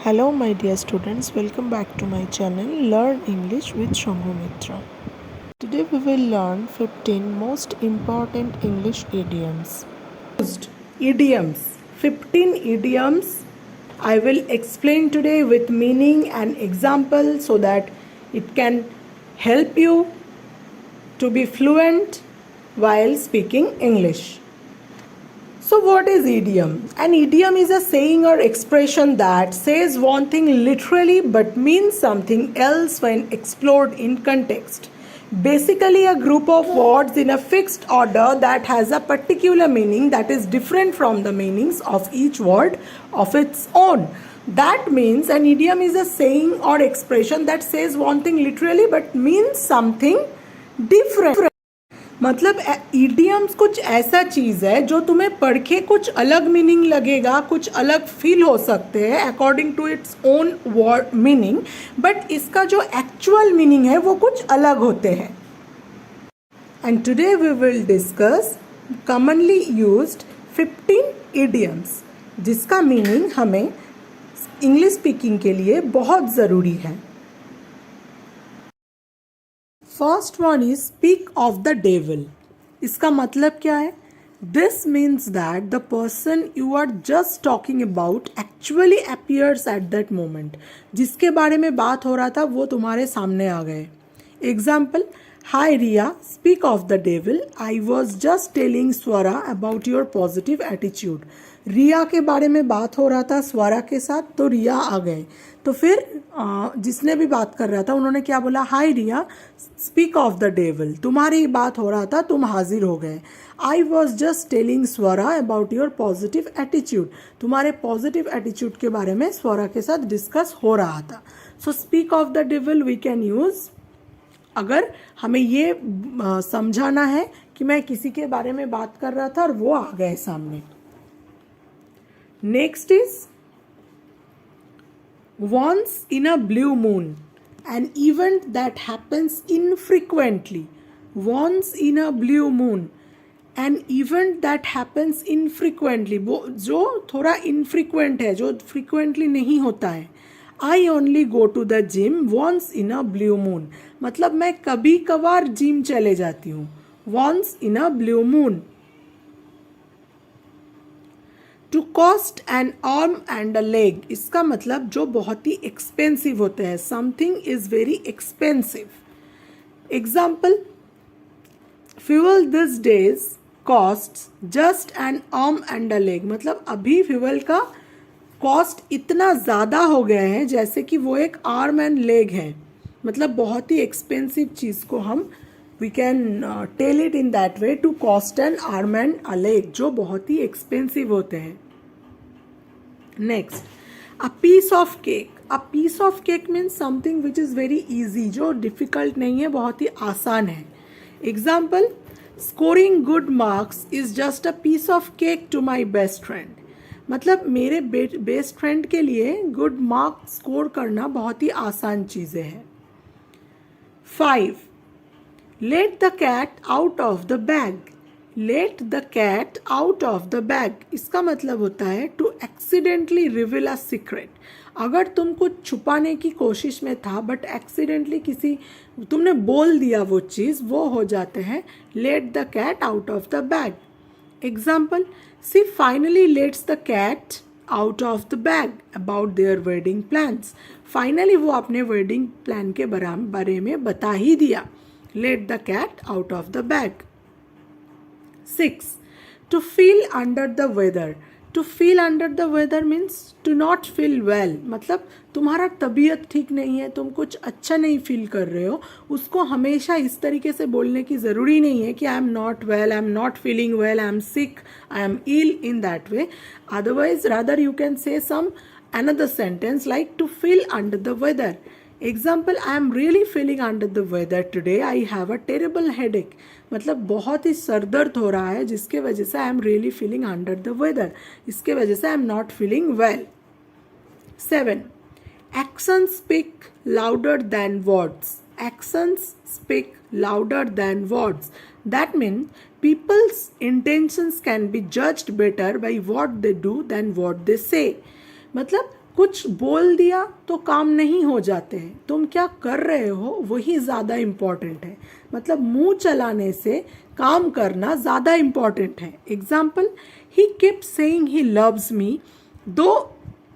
Hello my dear students, welcome back to my channel Learn English with Shambhu Mitra. Today we will learn 15 most important English idioms. Idioms. 15 idioms I will explain today with meaning and example so that it can help you to be fluent while speaking English. So what is idiom? An idiom is a saying or expression that says one thing literally but means something else when explored in context. Basically a group of words in a fixed order that has a particular meaning that is different from the meanings of each word of its own. That means an idiom is a saying or expression that says one thing literally but means something different. मतलब idioms कुछ ऐसा चीज़ है जो तुम्हें पढ़ के कुछ अलग मीनिंग लगेगा, कुछ अलग फील हो सकते हैं according to its own word meaning, but इसका जो एक्चुअल मीनिंग है वो कुछ अलग होते हैं. And today we will discuss commonly used 15 idioms जिसका मीनिंग हमें इंग्लिश स्पीकिंग के लिए बहुत ज़रूरी है. First one is speak of the devil. इसका मतलब क्या है? This means that the person you are just talking about actually appears at that moment. जिसके बारे में बात हो रहा था वो तुम्हारे सामने आ गए. Example, hi Riya, speak of the devil. I was just telling Swara about your positive attitude. Riya के बारे में बात हो रहा था स्वरा के साथ, तो रिया आ गए. तो फिर जिसने भी बात कर रहा था उन्होंने क्या बोला? हाय रिया, स्पीक ऑफ द डेविल. तुम्हारी बात हो रहा था, तुम हाजिर हो गए. आई was just telling Swara about your positive attitude. तुम्हारे पॉजिटिव एटीट्यूड के बारे में स्वरा के साथ डिस्कस हो रहा था. So speak of the devil we can use अगर हमें ये समझाना है कि मैं किसी के बारे में बात कर रहा था और वो आ गए सामने. Next is once in a blue moon, an event that happens infrequently. Once in a blue moon, an event that happens infrequently. वो जो थोड़ा infrequent है, जो frequently नहीं होता है. I only go to the gym once in a blue moon. मतलब मैं कभी कभार जिम चले जाती हूँ. Once in a blue moon. To cost an arm and a leg. इसका मतलब जो बहुत ही एक्सपेंसिव होते हैं. Something is very expensive. Example, fuel this days cost just an arm and a leg. मतलब अभी फ्यूल का कॉस्ट इतना ज़्यादा हो गया है जैसे कि वो एक आर्म एंड लेग है. मतलब बहुत ही एक्सपेंसिव चीज़ को हम we can tell it in that way, to cost an arm and a leg, जो बहुत ही एक्सपेंसिव होते हैं. Next, a piece of cake. A piece of cake means something which is very easy, जो difficult नहीं है, बहुत ही आसान है. Example, scoring good marks is just a piece of cake to my best friend. मतलब मेरे बेस्ट फ्रेंड के लिए गुड मार्क्स स्कोर करना बहुत ही आसान चीज़ें हैं. 5. Let the cat out of the bag. Let the cat out of the bag. इसका मतलब होता है to accidentally reveal a secret. अगर तुम कुछ छुपाने की कोशिश में था बट एक्सीडेंटली तुमने बोल दिया वो चीज़, वो हो जाते हैं let the cat out of the bag. Example, she finally lets the cat out of the bag about their wedding plans. Finally वो अपने वेडिंग प्लान के बारे में बता ही दिया. Let the cat out of the bag. 6. To feel under the weather. To feel under the weather means to not feel well. मतलब तुम्हारा तबीयत ठीक नहीं है, तुम कुछ अच्छा नहीं फील कर रहे हो, उसको हमेशा इस तरीके से बोलने की ज़रूरी नहीं है कि I am not well, I am not feeling well, I am sick, I am ill, in that way. Otherwise rather you can say some another sentence like to feel under the weather. Example, I am really feeling under the weather today. I have a terrible headache. मतलब बहुत ही sir दर्द हो रहा है जिसके वजह से I am really feeling under the weather. इसके वजह से I am not feeling well. 7. Actions speak louder than words. Actions speak louder than words. That means people's intentions can be judged better by what they do than what they say. मतलब कुछ बोल दिया तो काम नहीं हो जाते हैं, तुम क्या कर रहे हो वही ज़्यादा इम्पॉर्टेंट है। मतलब मुंह चलाने से काम करना ज़्यादा इम्पॉर्टेंट है। Example, he keep saying he loves me दो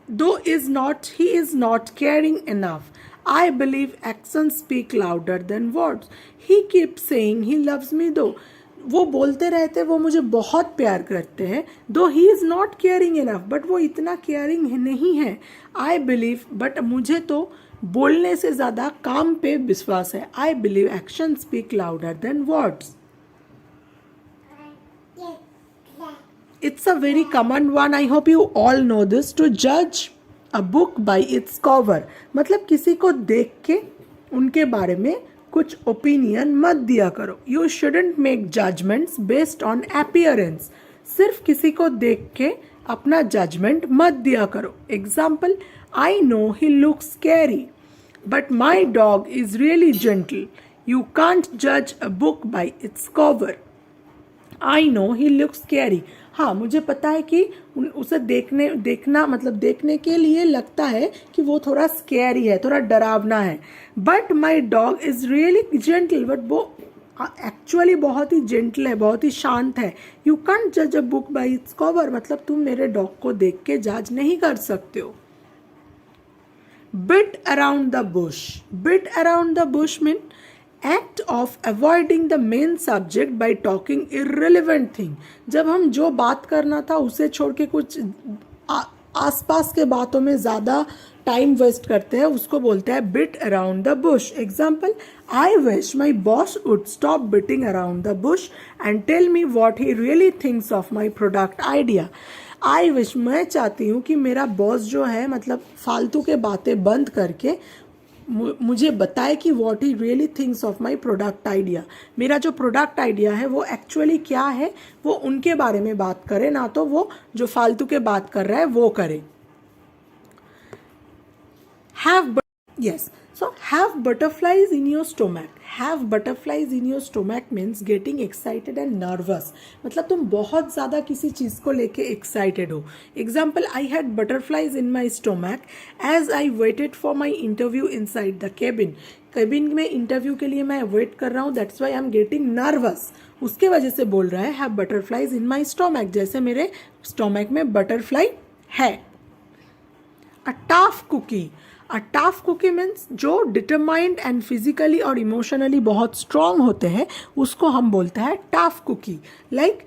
he is not caring enough. I believe actions speak louder than words. He keeps saying he loves me though. वो बोलते रहते वो मुझे बहुत प्यार करते हैं, दो he is not caring enough, but वो इतना केयरिंग नहीं है। आई बिलीव, बट मुझे तो बोलने से ज़्यादा काम पे विश्वास है। I believe action speak louder than words. It's a very common one. I hope you all know this. To judge a book by its cover. मतलब किसी को देख के उनके बारे में कुछ ओपिनियन मत दिया करो. You shouldn't make judgments based on appearance. सिर्फ किसी को देख के अपना जजमेंट मत दिया करो. Example, I know he looks scary, but my dog is really gentle. You can't judge a book by its cover. I know he looks scary. हाँ, मुझे पता है कि उसे देखने के लिए लगता है कि वो थोड़ा स्कैरी है, थोड़ा डरावना है. But my dog is really gentle, but वो एक्चुअली बहुत ही जेंटल है, बहुत ही शांत है. यू कैंट जज a book by its cover. मतलब तुम मेरे डॉग को देख के जज नहीं कर सकते हो. Bit around the Bush. Bit around the Bush mean act of avoiding the main subject by talking irrelevant thing. जब हम जो बात करना था उसे छोड़ के कुछ आसपास के बातों में ज़्यादा टाइम वेस्ट करते हैं, उसको बोलते हैं beat around the bush. Example, I wish my boss would stop beating around the bush and tell me what he really thinks of my product idea. I wish, मैं चाहती हूँ कि मेरा बॉस जो है मतलब फालतू के बातें बंद करके मुझे बताए कि what he really thinks of my product idea. मेरा जो प्रोडक्ट आइडिया है वो एक्चुअली क्या है, वो उनके बारे में बात करे, ना तो वो जो फालतू के बात कर रहा है वो करे. Have butterflies in your stomach. Have butterflies in your stomach means getting excited and nervous. मतलब तुम बहुत ज़्यादा किसी चीज़ को लेके excited हो. Example, I had butterflies in my stomach as I waited for my interview inside the cabin. Cabin में interview के लिए मैं वेट कर रहा हूँ, that's why I am getting nervous. उसके वजह से बोल रहा है have butterflies in my stomach, जैसे मेरे स्टोमैक में बटरफ्लाई है. A tough cookie. A tough cookie means जो डिटरमाइंड एंड फिजिकली और इमोशनली बहुत स्ट्रॉन्ग होते हैं उसको हम बोलते हैं tough cookie. Like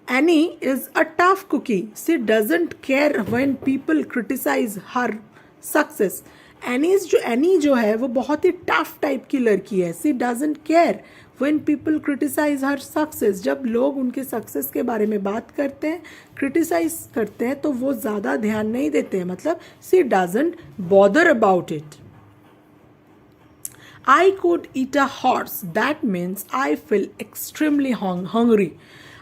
Annie is a tough cookie. She doesn't care when people criticize her success. Annie जो है वो बहुत ही टफ टाइप की लड़की है. She doesn't care when people criticize her success. जब लोग उनके सक्सेस के बारे में बात करते हैं, क्रिटिसाइज करते हैं, तो वो ज़्यादा ध्यान नहीं देते हैं. मतलब she doesn't bother about it. I could eat a horse. That means I feel extremely hungry.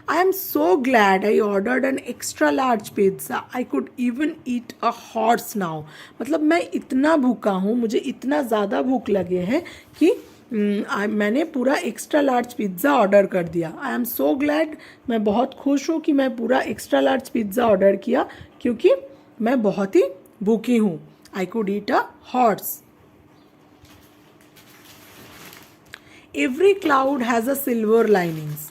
I am so glad I ordered an extra large pizza. I could even eat a horse now. मतलब मैं इतना भूखा हूँ, मुझे इतना ज़्यादा भूख लगे है कि मैंने पूरा एक्स्ट्रा लार्ज पिज़्ज़ा ऑर्डर कर दिया. आई एम सो ग्लैड, मैं बहुत खुश हूँ कि मैं पूरा एक्स्ट्रा लार्ज पिज़्ज़ा ऑर्डर किया क्योंकि मैं बहुत ही भूखी हूँ. I could eat a horse. Every cloud has a silver linings.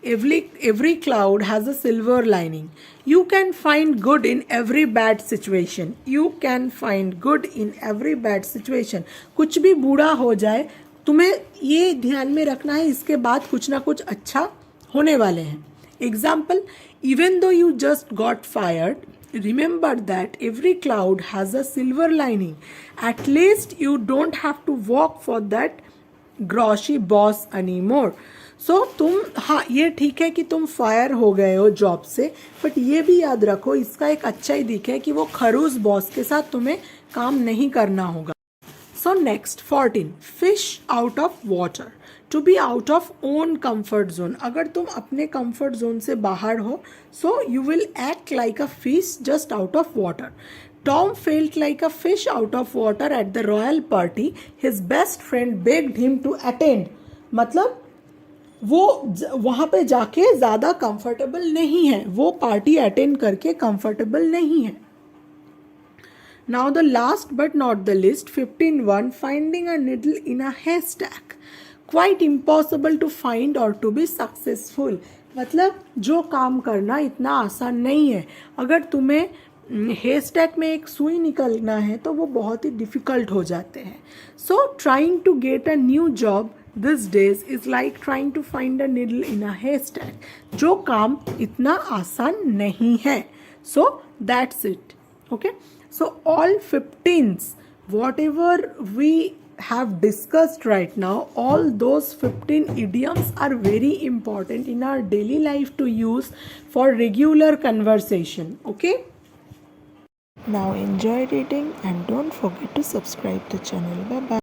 Every cloud has a silver lining. You can find good in every bad situation. You can find good in every bad situation. कुछ भी बुरा हो जाए, तुम्हें ये ध्यान में रखना है, इसके बाद कुछ ना कुछ अच्छा होने वाले हैं. Example, even though you just got fired, remember that every cloud has a silver lining. At least you don't have to work for that grouchy boss anymore. So तुम, हाँ ये ठीक है कि तुम फायर हो गए हो जॉब से, बट ये भी याद रखो इसका एक अच्छा ही दिख है कि वो खरूस बॉस के साथ तुम्हें काम नहीं करना होगा. So next 14, fish out of water. To be out of own comfort zone. अगर तुम अपने कंफर्ट जोन से बाहर हो, so you will act like a fish just out of water. Tom felt like a fish out of water at the royal party. His best friend begged him to attend. मतलब वो वहाँ पे जाके ज़्यादा comfortable नहीं है, वो party attend करके कंफर्टेबल नहीं है. Now the last but not the least, 15.1, finding a needle in a haystack. Quite impossible to find or to be successful. मतलब जो काम करना इतना आसान नहीं है. अगर तुम्हें हेयर स्टैक में एक सुई निकलना है तो वो बहुत ही डिफ़िकल्ट हो जाते हैं. So trying to get a new job this days is like trying to find a needle in a haystack. जो काम इतना आसान नहीं है. So that's it. Okay, so all 15s, whatever we have discussed right now, all those 15 idioms are very important in our daily life to use for regular conversation. Okay. Now enjoy reading and don't forget to subscribe the channel. Bye bye.